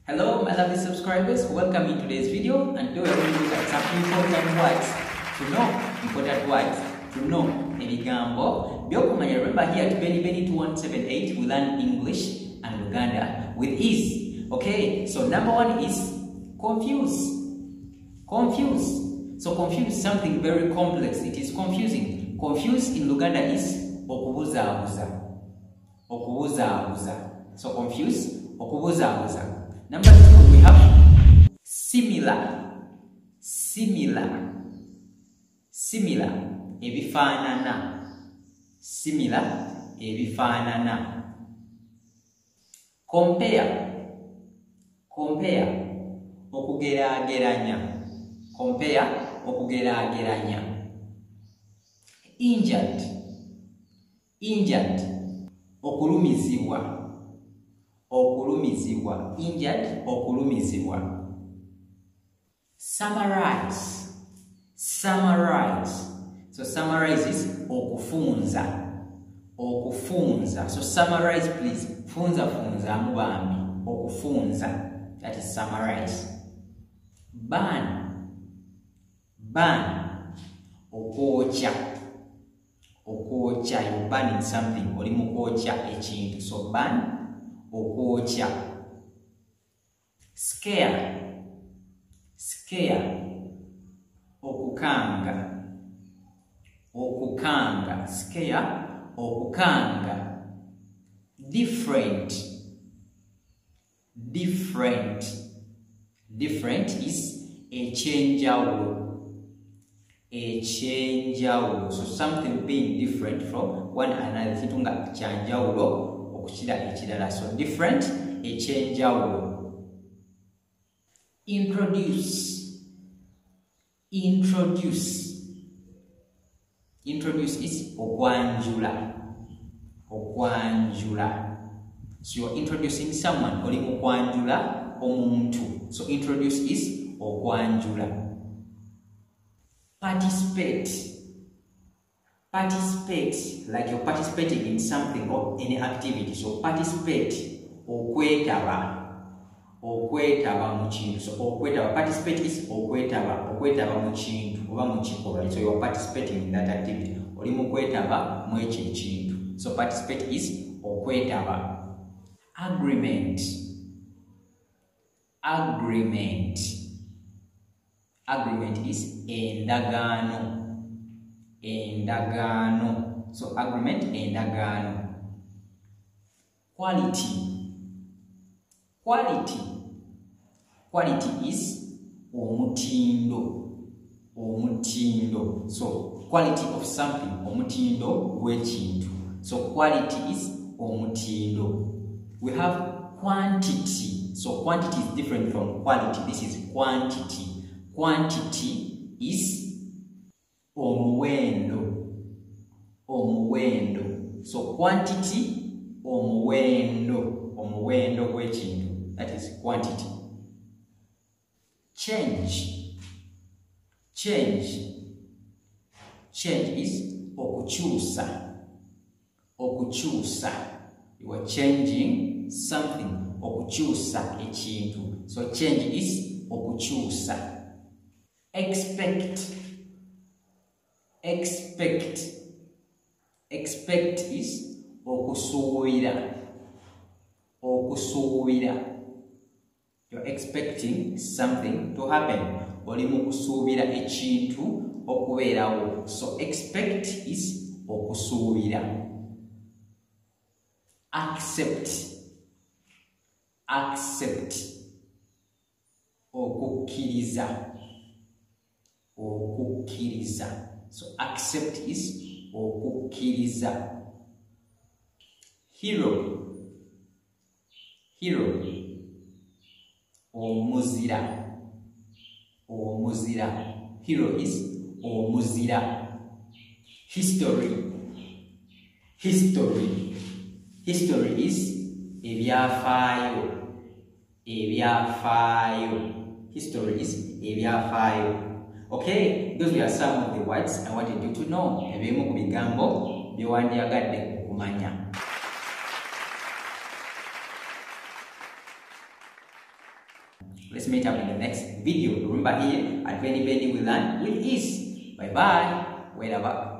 Hello my lovely subscribers, welcome in today's video, and today we're going to look at some important words to know ebigambo byokumanya. Remember here at Benny 2178 we learn English and Luganda with ease. Okay, so number one is confuse. So confuse is something very complex. It is confusing. Confuse in Luganda is okubuzabuza. So confuse, okubuzabuza. Number two, we have similar. Ebifanana. Similar, ebifanana. Compare, okugeraageranya. Injured, okulumizibwa. Injured, okulumizibwa. Summarize. So summarize is okufunza. So summarize please. Funza mubambi. Okufunza. That is summarize. Burn. Okwocha. You're burning something. Oli mukwocha ekintu. So burn. Okwocha. Scare. Okukanga. Scare, okukanga. Different is echenjawulo. So something being different from one another. Kitunga chanjawulo okuchira ekirala. So different, echenjawulo. Introduce is okwanjula. So you're introducing someone, oli mukwanjula omuntu. So introduce is okwanjula. Participate, like you're participating in something or any activity. So participate, okwetaba mu kintu. So okwetaba, participate is okwetaba mu kintu oba mu kikolwa. So you're participating in that activity. Oli mukwetaba mu ekyo ekintu. So participate is okwetaba. Agreement is endagaano. So agreement, endagaano. Quality is omutindo. So quality of something, omutindo gw'ekintu. So quality is omutindo. We have quantity. So quantity is different from quality. This is quantity. Quantity is omuwendo. So quantity, omuwendo gw'ekintu. That is quantity. Change is okukyusa. You are changing something. Okukyusa ekintu. So change is okukyusa. Expect is okusuubira. You're expecting something to happen. Oli mukusuubira ekintu okubeerawo. So expect is okusuubira. Accept, okukkiriza. So accept is okukkiriza. Hero, omuzira. Hero is omuzira. History is ebyafaayo. History is ebyafaayo. Okay, those were some of the words I wanted you to know. Ebimu ku bigambo byewandiyagadde okumanya. Let's meet up in the next video. Remember, here at Benny we learn with ease. Bye bye. Wherever.